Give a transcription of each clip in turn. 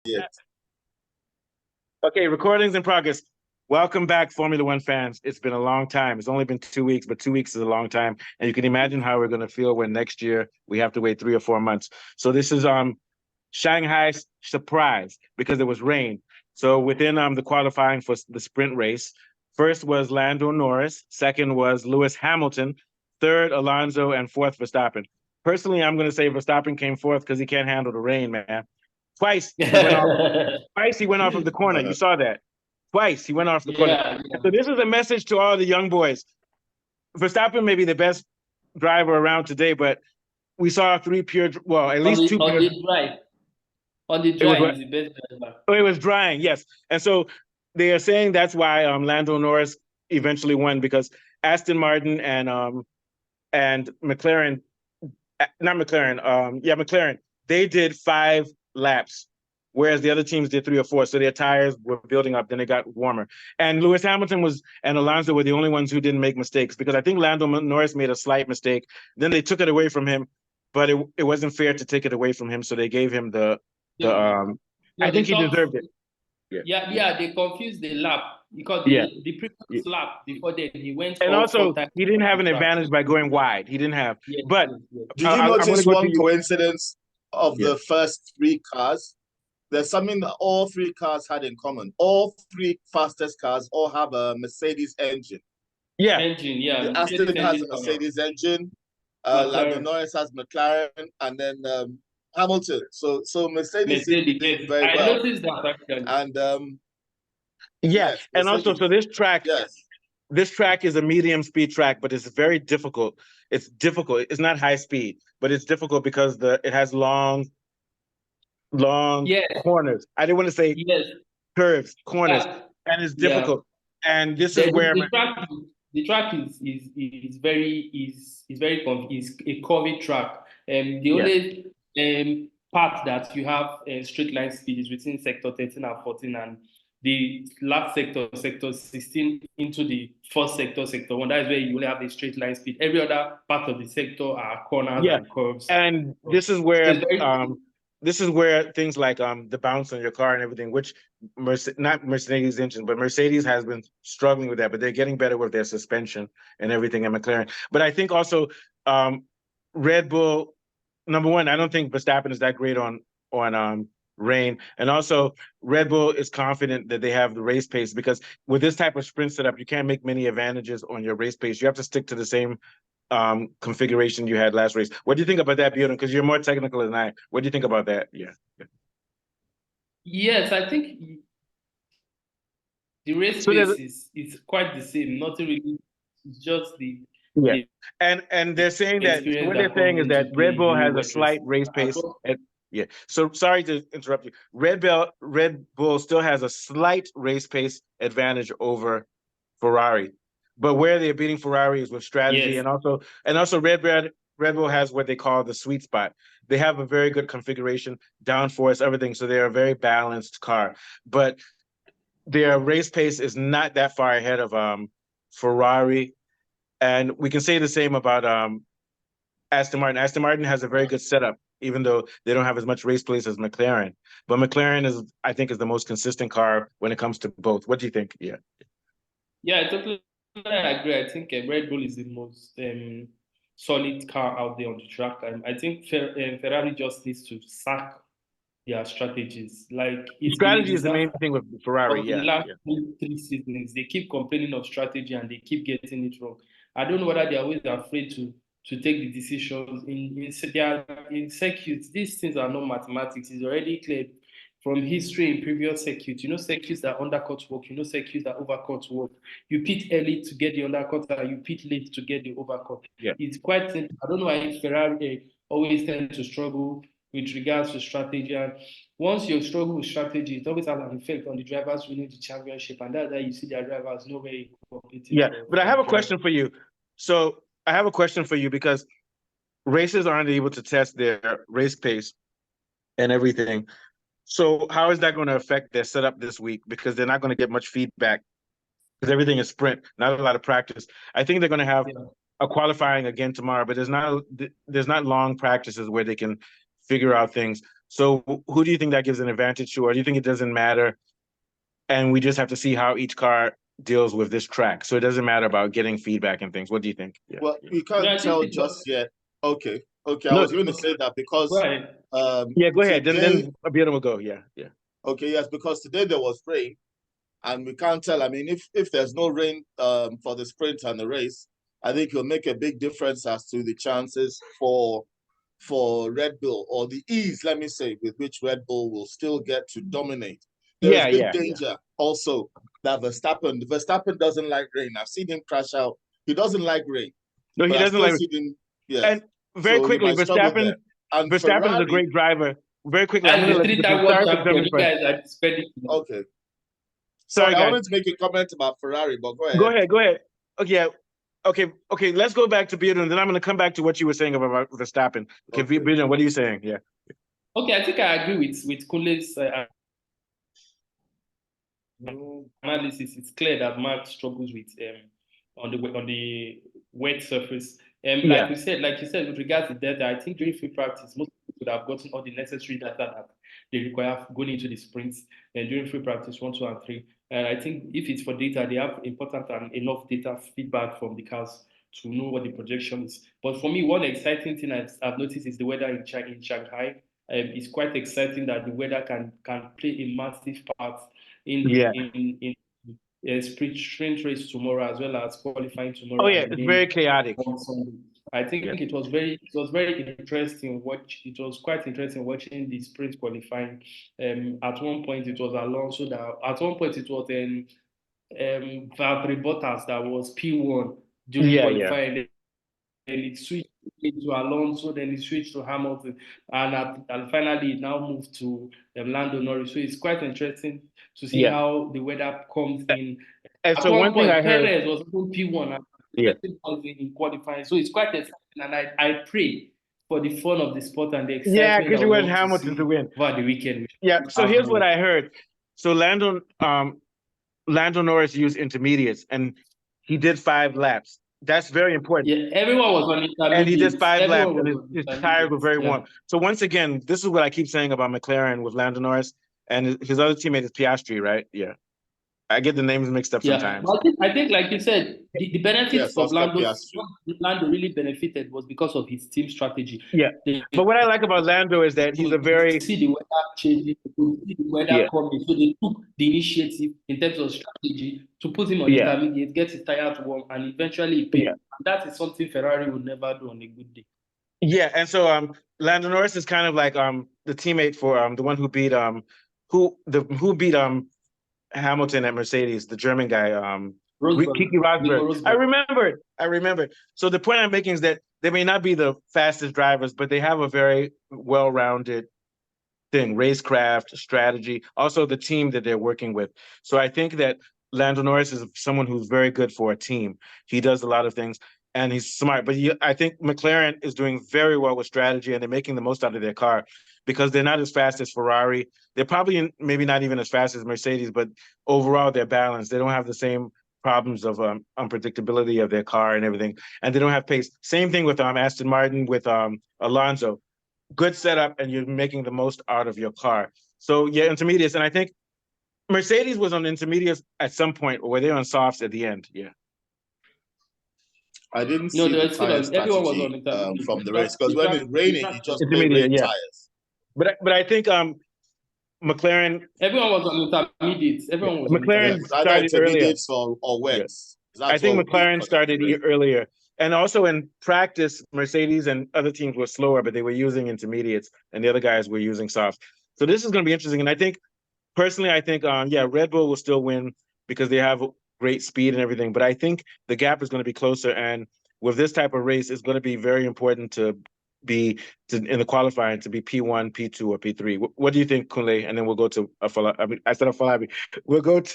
Yeah. Okay, recordings in progress. Welcome back, Formula One fans. It's been a long time. It's only been 2 weeks, but 2 weeks is a long time. And you can imagine how we're going to feel when next year we have to wait 3 or 4 months. So this is Shanghai surprise because there was rain. So within the qualifying for the sprint race, first was Lando Norris, second was Lewis Hamilton, third Alonso, and fourth Verstappen. Personally, I'm going to say Verstappen came fourth because he can't handle the rain, man. Twice he went off. Twice he went off of the corner. You saw that. Twice he went off the corner. Yeah. So this is a message to all the young boys. Verstappen may be the best driver around today, but we saw three pure, well, at least two pure. On the drive. On the drive is the best driver. Oh, it was drying, yes. And so they are saying that's why Lando Norris eventually won, because Aston Martin and McLaren, not McLaren, McLaren, they did 5 laps, whereas the other teams did 3 or 4. So their tires were building up, then they got warmer. And Lewis Hamilton and Alonso were the only ones who didn't make mistakes, because I think Lando Norris made a slight mistake. Then they took it away from him, but it wasn't fair to take it away from him. So they gave him I think he deserved it. Yeah, they confused the lap because the previous lap before that he went. And also, he didn't have an advantage by going wide. He didn't have. But did you notice one coincidence of the first 3 cars? There's something that all 3 cars had in common. All 3 fastest cars all have a Mercedes engine. Yeah. Aston has a Mercedes engine. Lando Norris has McLaren, and then Hamilton. So Mercedes did very well. I noticed that actually. And and also, so this track is a medium speed track, but it's very difficult. It's difficult. It's not high speed, but it's difficult because it has long corners. I didn't want to say curves, corners, and it's difficult. And this is where the track is a curvy track. The only part that you have straight line speed is within sector 13 and 14, and the last sector 16 into the first sector 1. That is where you only have a straight line speed. Every other part of the sector are corners and curves. And this is where things like the bounce on your car and everything, which not Mercedes engine, but Mercedes has been struggling with that, but they're getting better with their suspension and everything, and McLaren. But I think also Red Bull, number one, I don't think Verstappen is that great on rain. And also Red Bull is confident that they have the race pace, because with this type of sprint setup, you can't make many advantages on your race pace. You have to stick to the same configuration you had last race. What do you think about that, Bjorn? Because you're more technical than I. What do you think about that? Yes, I think the race pace is quite the same. Nothing really. It's just the and they're saying that what they're saying is that Red Bull has a slight race pace. So sorry to interrupt you. Red Bull still has a slight race pace advantage over Ferrari. But where they're beating Ferrari is with strategy, and also Red Bull has what they call the sweet spot. They have a very good configuration, downforce, everything. So they're a very balanced car. But their race pace is not that far ahead of Ferrari. And we can say the same about Aston Martin. Aston Martin has a very good setup, even though they don't have as much race pace as McLaren. But McLaren I think is the most consistent car when it comes to both. What do you think? Yeah, I totally agree. I think Red Bull is the most solid car out there on the track. I think Ferrari just needs to sack their strategies. Like strategy is the main thing with Ferrari. The last 3 seasons, they keep complaining of strategy and they keep getting it wrong. I don't know whether they're always afraid to take the decisions in circuits. These things are not mathematics. It's already clear from history in previous circuits. Circuits that undercut work, circuits that overcut work. You pit early to get the undercut, and you pit late to get the overcut. It's quite simple. I don't know why Ferrari always tend to struggle with regards to strategy. And once you struggle with strategy, it always has an effect on the drivers winning the championship. And that's why you see their drivers nowhere competing. But I have a question for you. So I have a question for you, because racers aren't able to test their race pace and everything. So how is that going to affect their setup this week? Because they're not going to get much feedback, because everything is sprint, not a lot of practice. I think they're going to have a qualifying again tomorrow, but there's not long practices where they can figure out things. So who do you think that gives an advantage to, or do you think it doesn't matter? And we just have to see how each car deals with this track. So it doesn't matter about getting feedback and things. What do you think? Yeah. Well, we can't tell just yet. Okay. I was going to say that because go ahead. Today, then Abiola will go. Yeah. Okay, yes, because today there was rain, and we can't tell. I mean, if there's no rain for the sprint and the race, I think it'll make a big difference as to the chances for Red Bull, or the ease, let me say, with which Red Bull will still get to dominate. There's big danger also that Verstappen doesn't like rain. I've seen him crash out. He doesn't like rain. No, he doesn't like rain. Yeah. And very quickly, Verstappen is a great driver. Very quickly, I'm going to let you guys are okay. Sorry, I wanted to make a comment about Ferrari, but go ahead. Go ahead. Okay. Let's go back to Bearden, and then I'm going to come back to what you were saying about Verstappen. Okay, Bearden, what are you saying? Yeah. Okay, I think I agree with Kunle's analysis. It's clear that Max struggles with on the wet surface. Like you said, with regards to data, I think during free practice, most people would have gotten all the necessary data that they require going into the sprints and during free practice 1, 2, and 3. And I think if it's for data, they have important and enough data feedback from the cars to know what the projection is. But for me, one exciting thing I've noticed is the weather in Shanghai. It's quite exciting that the weather can play a massive part in sprint race tomorrow, as well as qualifying tomorrow. Oh yeah, it's very chaotic. I think it was very interesting. It was quite interesting watching the sprint qualifying. At one point it was Alonso that. At one point it was Valtteri Bottas that was P1 during qualifying. Yeah. And it switched to Alonso, then it switched to Hamilton, and finally it now moved to Lando Norris. So it's quite interesting to see how the weather comes in. And so one thing I heard, Perez was P1 in qualifying. So it's quite exciting, and I pray for the fun of the sport and the excitement. Yeah, because you want Hamilton to win over the weekend. Yeah. So here's what I heard. So Lando Norris used intermediates, and he did 5 laps. That's very important. Yeah, everyone was on intermediate. And he did 5 laps, and his tires were very warm. So once again, this is what I keep saying about McLaren with Lando Norris, and his other teammate is Piastri, right? Yeah. I get the names mixed up sometimes. I think, like you said, the benefits of Lando really benefited was because of his team strategy. Yeah. But what I like about Lando is that he's a very... see the weather changing, see the weather coming. So they took the initiative in terms of strategy to put him on intermediate, get his tires warm, and eventually pay. And that is something Ferrari would never do on a good day. Yeah, and so Lando Norris is kind of like the teammate for the one who beat Hamilton at Mercedes, the German guy, Keke Rosberg. I remembered. So the point I'm making is that they may not be the fastest drivers, but they have a very well-rounded thing, racecraft, strategy, also the team that they're working with. So I think that Lando Norris is someone who's very good for a team. He does a lot of things, and he's smart. But I think McLaren is doing very well with strategy, and they're making the most out of their car, because they're not as fast as Ferrari. They're probably maybe not even as fast as Mercedes, but overall they're balanced. They don't have the same problems of unpredictability of their car and everything, and they don't have pace. Same thing with Aston Martin, with Alonso. Good setup, and you're making the most out of your car. So yeah, intermediates, and I think Mercedes was on intermediates at some point, or were they on softs at the end? Yeah. I didn't see the tire strategy from the race, because when it's raining, you just play rain tires. But I think McLaren. Everyone was on intermediates. Everyone was McLaren started earlier. Or wets. Yeah. I think McLaren started earlier, and also in practice, Mercedes and other teams were slower, but they were using intermediates, and the other guys were using softs. So this is going to be interesting. And I think, personally, Red Bull will still win because they have great speed and everything. But I think the gap is going to be closer, and with this type of race, it's going to be very important to be in the qualifying to be P1, P2, or P3. What do you think, Kunle? And then we'll go to Afolabi. We'll go to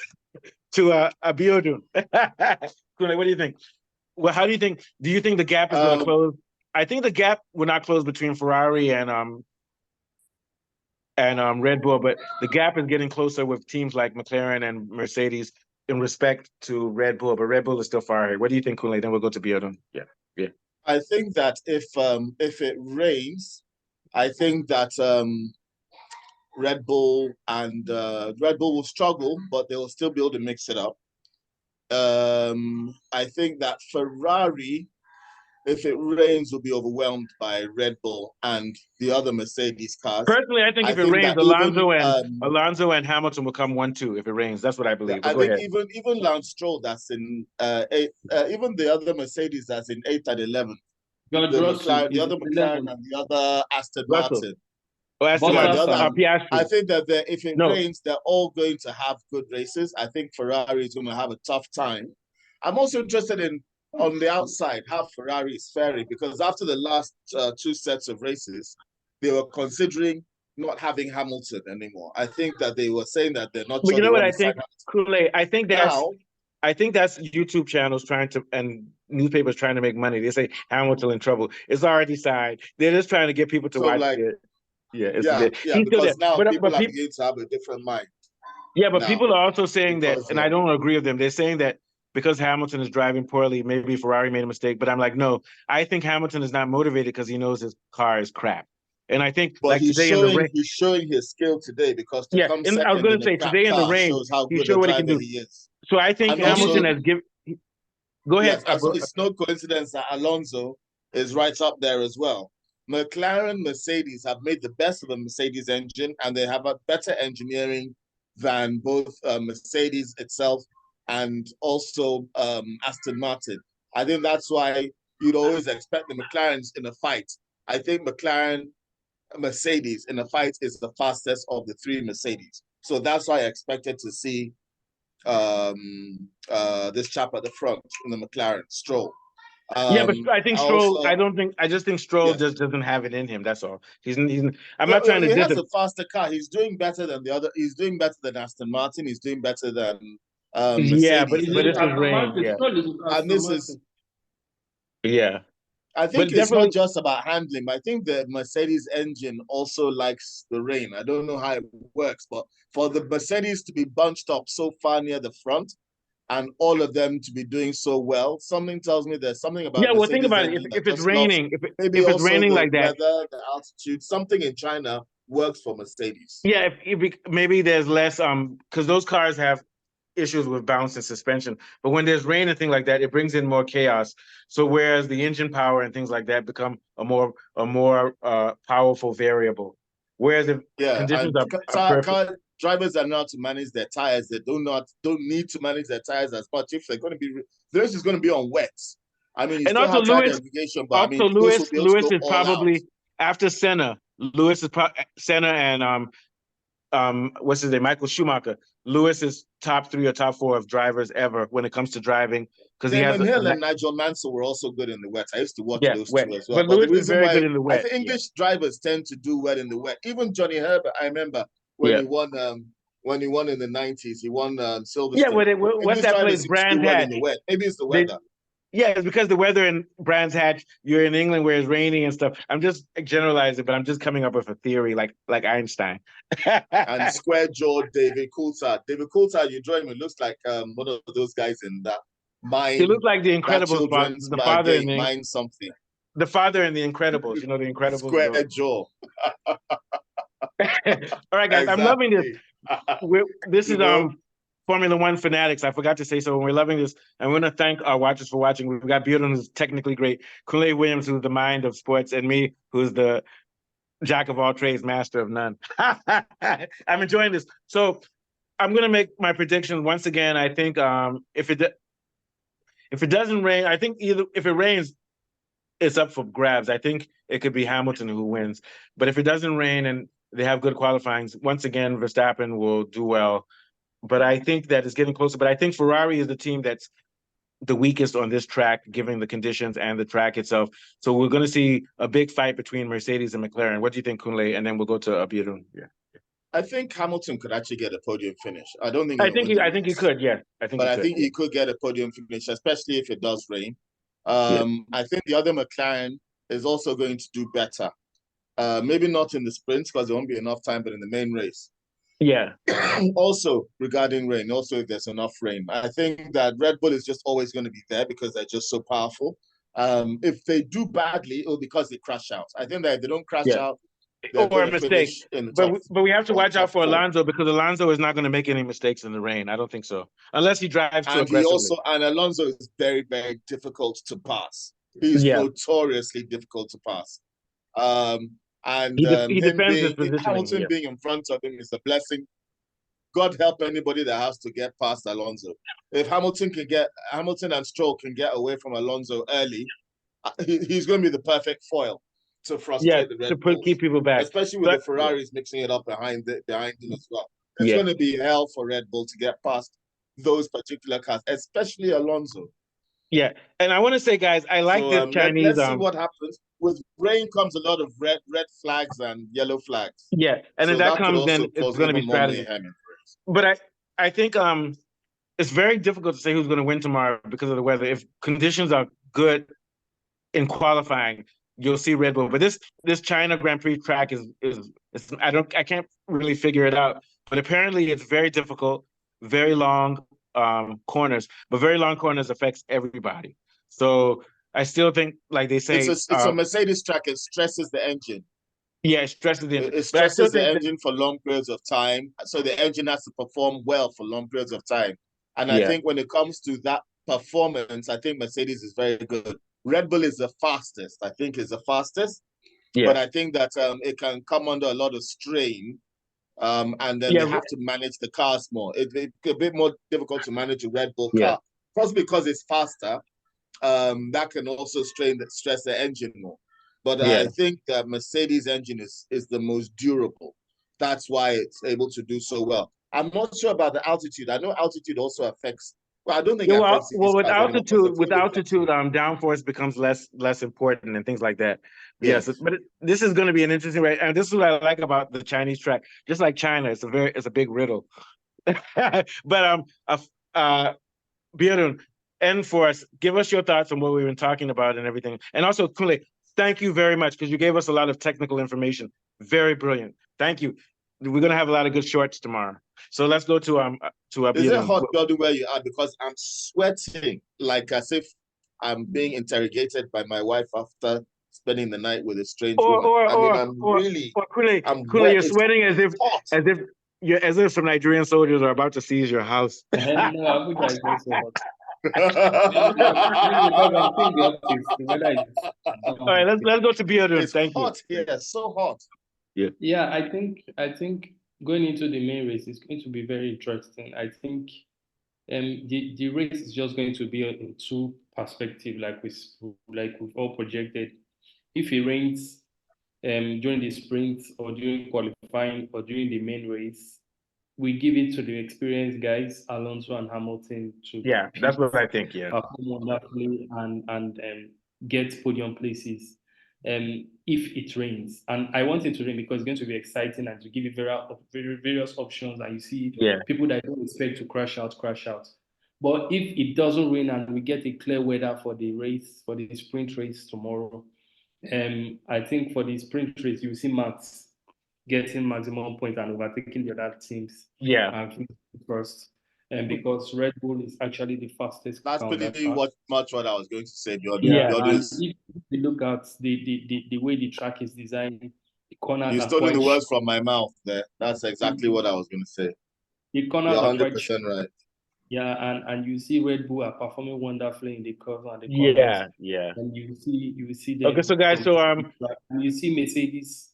Abiodun. Kunle, what do you think? Well, how do you think? Do you think the gap is going to close? I think the gap will not close between Ferrari and Red Bull, but the gap is getting closer with teams like McLaren and Mercedes in respect to Red Bull. But Red Bull is still far ahead. What do you think, Kunle? Then we'll go to Abiodun. Yeah. I think that if it rains, I think that Red Bull, and Red Bull will struggle, but they will still be able to mix it up. I think that Ferrari, if it rains, will be overwhelmed by Red Bull and the other Mercedes cars. Personally, I think if it rains, Alonso and Hamilton will come 1-2 if it rains. That's what I believe. I think even Lance Stroll, that's in even the other Mercedes that's in 8th and 11th. The other McLaren and the other Aston Martin. I think that if it rains, they're all going to have good races. I think Ferrari is going to have a tough time. I'm also interested in, on the outside, how Ferrari is faring, because after the last 2 sets of races, they were considering not having Hamilton anymore. I think that they were saying that they're not. But you know what I think, Kool-Aid? I think that's YouTube channels and newspapers trying to make money. They say Hamilton in trouble. It's already signed. They're just trying to get people to watch it. Because now people are beginning to have a different mind. Yeah, but people are also saying that, and I don't agree with them. They're saying that because Hamilton is driving poorly, maybe Ferrari made a mistake. But I'm like, no, I think Hamilton is not motivated because he knows his car is crap. And I think, but he's showing his skill today, because I was going to say today in the rain, shows how good what he can do. He is. So I think Hamilton has given. Go ahead. Yes, it's no coincidence that Alonso is right up there as well. McLaren, Mercedes have made the best of the Mercedes engine, and they have a better engineering than both Mercedes itself and also Aston Martin. I think that's why you'd always expect the McLarens in a fight. I think Mercedes in a fight is the fastest of the 3 Mercedes. So that's why I expected to see this chap at the front in the McLaren, Stroll. But I think Stroll. I just think Stroll just doesn't have it in him. That's all. I'm not trying to. He has a faster car. He's doing better than the other. He's doing better than Aston Martin. He's doing better than Mercedes. Yeah, but it's his rain. Yeah, and this is. Yeah. I think it's not just about handling, but I think the Mercedes engine also likes the rain. I don't know how it works, but for the Mercedes to be bunched up so far near the front, and all of them to be doing so well, something tells me there's something about. Yeah, well, think about it. If it's raining, if it's raining like that, weather, the altitude, something in China works for Mercedes. Yeah, maybe there's less because those cars have issues with bounce and suspension. But when there's rain and things like that, it brings in more chaos. So whereas the engine power and things like that become a more powerful variable. Whereas if conditions are perfect. Drivers are not to manage their tires. They don't need to manage their tires as much. If they're going to be, the race is going to be on wets. I mean, and also Lewis is probably after Senna. Lewis is Senna and what's his name, Michael Schumacher. Lewis is top 3 or top 4 of drivers ever when it comes to driving, because he has. Hill and Nigel Mansell were also good in the wet. I used to watch those 2 as well. But Lewis is very good in the wet. I think English drivers tend to do well in the wet. Even Johnny Herbert, I remember when he won in the 90s, he won Silverstone. Yeah, what's that place Brands Hatch? Maybe it's the weather. Yeah, it's because the weather in Brands Hatch, you're in England where it's raining and stuff. I'm just generalizing, but I'm just coming up with a theory like Einstein. And square jawed David Coulthard. David Coulthard, you join me, looks like one of those guys in that Mine. He looks like the Incredibles, the father in the Mine something. The father in the Incredibles. You know the Incredibles. Square jaw. All right, guys, exactly. I'm loving this. This is Formula One fanatics. I forgot to say so. We're loving this, and we're going to thank our watchers for watching. We've got Bearden, who's technically great, Kool-Aid Williams, who's the mind of sports, and me, who's the jack of all trades, master of none. I'm enjoying this. So I'm going to make my prediction once again. I think if it doesn't rain, I think if it rains, it's up for grabs. I think it could be Hamilton who wins. But if it doesn't rain and they have good qualifying, once again, Verstappen will do well. But I think that it's getting closer. But I think Ferrari is the team that's the weakest on this track, given the conditions and the track itself. So we're going to see a big fight between Mercedes and McLaren. What do you think, Kunle? And then we'll go to Abirun. Yeah. I think Hamilton could actually get a podium finish. I don't think. I think he could. Yeah, I think he could get a podium finish, especially if it does rain. I think the other McLaren is also going to do better. Maybe not in the sprints because there won't be enough time, but in the main race. Yeah. Also, regarding rain, also if there's enough rain, I think that Red Bull is just always going to be there because they're just so powerful. If they do badly, it'll be because they crash out. I think that if they don't crash out, they're or going a to mistake. finish in the But we have to watch out for 4. Alonso, because Alonso is not going to make any mistakes in the rain. I don't think so, unless he drives too And he aggressively. also, and Alonso is very, very difficult to pass. He's notoriously difficult to pass. And he him defends his being, positioning. Hamilton being in front of him is a blessing. God help anybody that has to get past Alonso. If Hamilton and Stroll can get away from Alonso early, he's going to be the perfect foil to frustrate the Red Bulls, keep people back, especially with the Ferraris mixing it up behind him as well. It's going to be hell for Red Bull to get past those particular cars, especially Alonso. Yeah, and I want to say, guys, I like this Chinese. Let's see what happens. With rain comes a lot of red flags and yellow flags. Yeah, and if that comes, then it's going to be strategy. But I think it's very difficult to say who's going to win tomorrow because of the weather. If conditions are good in qualifying, you'll see Red Bull. But this China Grand Prix track is I can't really figure it out. But apparently it's very difficult, very long corners. But very long corners affects everybody. So I still think, like they say, it's a Mercedes track. It stresses the engine. Yeah, it stresses the engine. It stresses the engine for long periods of time. So the engine has to perform well for long periods of time. And I think when it comes to that performance, I think Mercedes is very good. Red Bull is the fastest. I think is the fastest. Yeah. But I think that it can come under a lot of strain. And then they have to manage the cars more. It's a bit more difficult to manage a Red Bull car. Possibly because it's faster. That can also stress the engine more. But I think that Mercedes engine is the most durable. That's why it's able to do so well. I'm not sure about the altitude. I know altitude also affects. Well, I don't think it affects. Well, with altitude, downforce becomes less important and things like that. Yes, but this is going to be an interesting race, and this is what I like about the Chinese track. Just like China, it's a big riddle. But Bjorn, end for us. Give us your thoughts on what we've been talking about and everything, and also Kule, thank you very much because you gave us a lot of technical information. Very brilliant. Thank you. We're gonna have a lot of good shorts tomorrow. So let's go to Is it hot building where you are? Because I'm sweating like as if I'm being interrogated by my wife after spending the night with a strange woman. Kule, you're sweating as if some Nigerian soldiers are about to seize your house. All right, let's go to Bjorn. Thank you. It's hot here, so hot. Yeah, I think going into the main race is going to be very interesting. I think the race is just going to be in two perspectives, like we've all projected. If it rains during the sprint or during qualifying or during the main race, we give it to the experienced guys, Alonso and Hamilton, to that's what I think. Perform wonderfully and get podium places. If it rains, and I want it to rain because it's going to be exciting and to give you various options, and you see people that don't expect to crash out. But if it doesn't rain and we get a clear weather for the race, for the sprint race tomorrow, I think for the sprint race you will see Max getting maximum point and overtaking the other teams. First. And because Red Bull is actually the fastest. That's pretty much what I was going to say. If you look at the way the track is designed, the corners you stole the words from my mouth there. That's exactly what I was going to say. The corners You're 100% right. Yeah, and you see Red Bull are performing wonderfully in the curve and the corners. And you see them. Okay, so guys, and you see Mercedes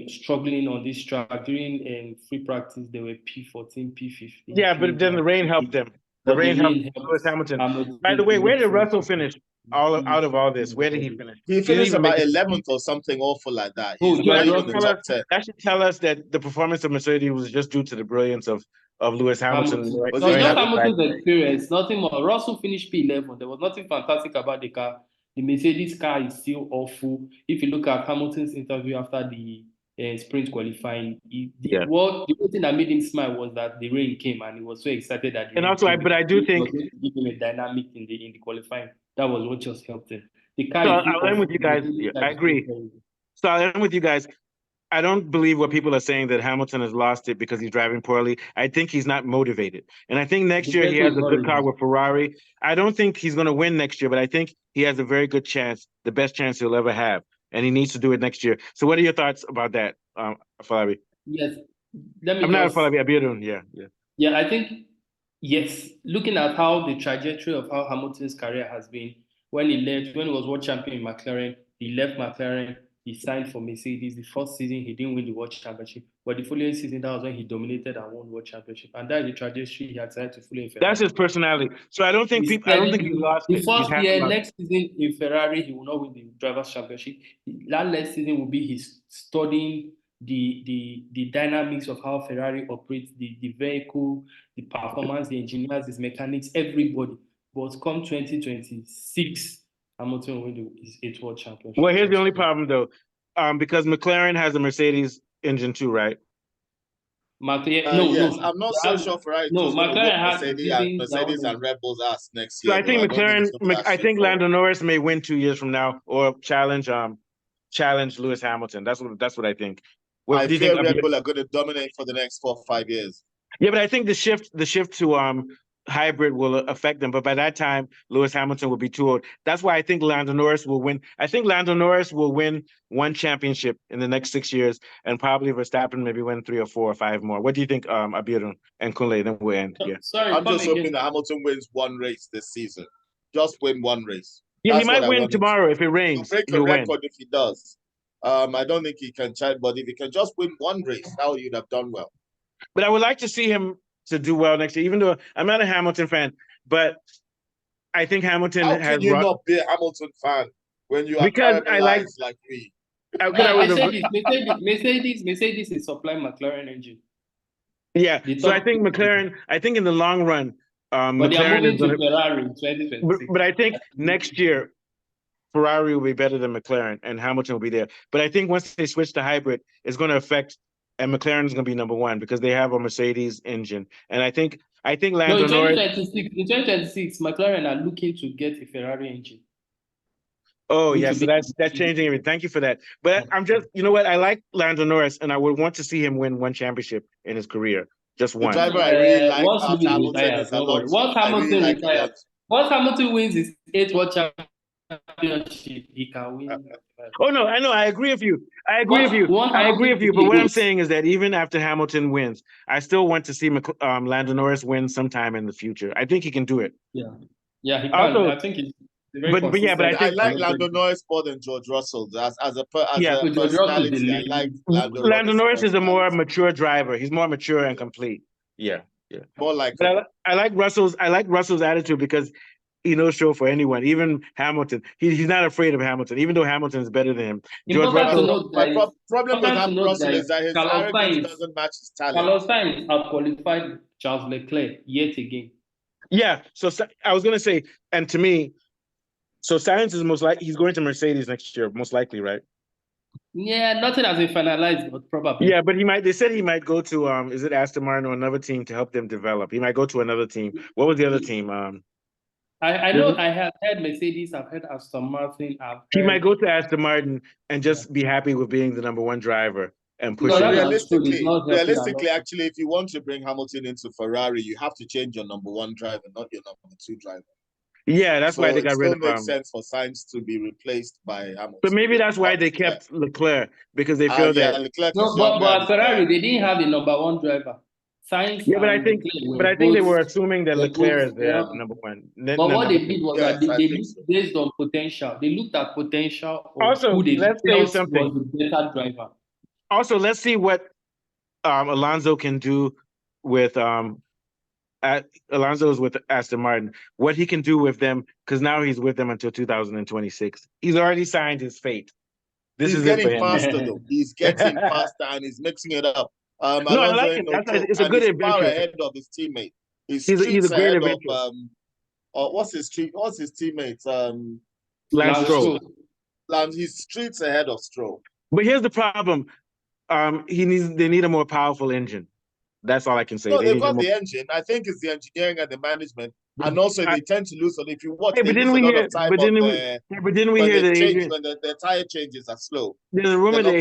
struggling on this track during free practice. They were P14, P15. Yeah, but then the rain helped them. The rain helped Lewis Hamilton. By the way, where did Russell finish? Out of all this, where did he finish? He finished about 11th or something awful like that. That should tell us that the performance of Mercedes was just due to the brilliance of Lewis Hamilton. Not Hamilton's experience, nothing more. Russell finished P11. There was nothing fantastic about the car. The Mercedes car is still awful. If you look at Hamilton's interview after the sprint qualifying, the only thing that made him smile was that the rain came and he was so excited that. And also, I do think give him a dynamic in the qualifying. That was what just helped him. The car. So I'll end with you guys. I agree. So I'll end with you guys. I don't believe what people are saying that Hamilton has lost it because he's driving poorly. I think he's not motivated. And I think next year he has a good car with Ferrari. I don't think he's going to win next year, but I think he has a very good chance, the best chance he'll ever have. And he needs to do it next year. So what are your thoughts about that, Falabi. Yes. Let me I'm not Falabi, Abiodun. Yeah. Yeah, I think, yes, looking at how the trajectory of how Hamilton's career has been, when he was world champion in McLaren, he left McLaren, he signed for Mercedes. The first season, he didn't win the world championship, but the following season, that was when he dominated and won world championship. And that is the trajectory he had decided to follow in Ferrari. That's his personality. So I don't think he lost the it. first year, next season in Ferrari, he will not win the drivers' championship. That next season will be his studying the dynamics of how Ferrari operates, the vehicle, the performance, the engineers, the mechanics, everybody. But come 2026, Hamilton will win his 8th world championship. Well, here's the only problem though, because McLaren has a Mercedes engine too, right? Yes, I'm not so sure Ferrari is going to whoop Mercedes and Red Bull's ass next year. So I think I think Lando Norris may win 2 years from now or challenge Lewis Hamilton. That's what I think. I fear Red Bull are going to dominate for the next 4 or 5 years. Yeah, but I think the shift to hybrid will affect them. But by that time, Lewis Hamilton will be too old. That's why I think Lando Norris will win. I think Lando Norris will win 1 championship in the next 6 years, and probably Verstappen maybe win 3 or 4 or 5 more. What do you think, Abiodun and Kunle? Then we'll end. Yeah. Sorry, I'm just hoping that Hamilton wins 1 race this season. Just win 1 race. Yeah, he might win tomorrow if it rains. He'll break a record if he does. I don't think he can try, but if he can just win 1 race, now you'd have done well. But I would like to see him to do well next year, even though I'm not a Hamilton fan, but I think Hamilton has. How can you not be a Hamilton fan when you are because I like me? Mercedes is supplying McLaren engine. Yeah, so I think McLaren. I think in the long run, McLaren is going to Ferrari in 2026. But I think next year, Ferrari will be better than McLaren, and Hamilton will be there. But I think once they switch to hybrid, it's going to affect. And McLaren is going to be number 1 because they have a Mercedes engine. And I think Lando Norris. In 2026, McLaren are looking to get a Ferrari engine. Oh, yeah, so that's changing everything. Thank you for that. But I'm just, you know what? I like Lando Norris, and I would want to see him win 1 championship in his career. Just 1. The driver I really like Hamilton is Alonso. Once Hamilton wins his 8th world championship, he can win. Oh no, I know. I agree with you. I agree with you. But what I'm saying is that even after Hamilton wins, I still want to see Lando Norris win sometime in the future. I think he can do it. Yeah, he can. Also, I think he's very consistent. But I like Lando Norris more than George Russell. As a personality, I like Lando Norris is a more mature driver. He's more mature and complete. Yeah. More like. But I like Russell's attitude because he no show for anyone, even Hamilton. He's not afraid of Hamilton, even though Hamilton is better than him. George Russell. My problem with Russell is that his arrogance doesn't match his talent. Carlos Sainz outqualified Charles Leclerc yet again. Yeah, so I was gonna say, and to me, so Sainz is he's going to Mercedes next year, most likely, right? Yeah, nothing has been finalized, but probably. Yeah, but they said he might go to is it Aston Martin or another team to help them develop? He might go to another team. What was the other team? I know I have heard Mercedes, I've heard Aston Martin. He might go to Aston Martin and just be happy with being the number 1 driver and push realistically, actually, if you want to bring Hamilton into Ferrari, you have to change your number 1 driver, not your number 2 driver. Yeah, that's why they got rid of him. It makes sense for Sainz to be replaced by Hamilton. But maybe that's why they kept Leclerc, because they feel that. Leclerc but Ferrari, they didn't have the number 1 driver. Sainz. Yeah, but I think they were assuming that Leclerc is their number 1. But what they did was that they looked based on potential. They looked at potential. Also, let's say something. Was the better driver. Also, let's see what Alonso can do with Alonso is with Aston Martin. What he can do with them, because now he's with them until 2026. He's already signed his fate. He's getting faster though. He's getting faster and he's mixing it up. I like it. It's a good adventure. Far ahead of his teammate. He's a great adventure. What's his teammate? Lance Stroll. He's streets ahead of Stroll. But here's the problem. They need a more powerful engine. That's all I can say. No, they've got the engine. I think it's the engineering and the management. And also they tend to lose on if you watch. But didn't we hear that the tire changes are slow? There's a rumor that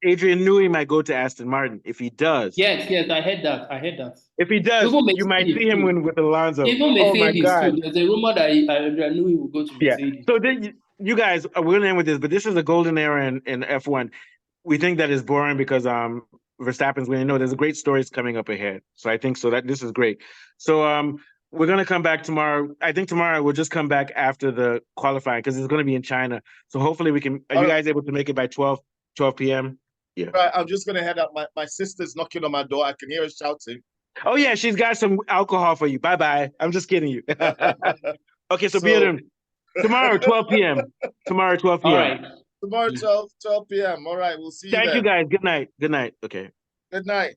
Adrian Newey might go to Aston Martin. If he does, yes, I heard that. If he does, you might see him win with Alonso. Even Mercedes too. There's a rumor that Adrian Newey will go to Mercedes. So then you guys, we're gonna end with this, but this is a golden era in F1. we think that is boring because Verstappen's winning. No, there's a great stories coming up ahead. So I think so that this is great. So we're gonna come back tomorrow. I think tomorrow we'll just come back after the qualifying because it's gonna be in China. So hopefully we can. Are you guys able to make it by 12 p.m.? Yeah. Right, I'm just gonna head up. My sister's knocking on my door. I can hear her shouting. Oh yeah, she's got some alcohol for you. Bye bye. I'm just kidding you. Okay, so be at tomorrow 12 p.m. Tomorrow 12 p.m. All right. Tomorrow 12 p.m. All right, we'll see you Thank then. you guys. Good night. Good night. Okay. Good night.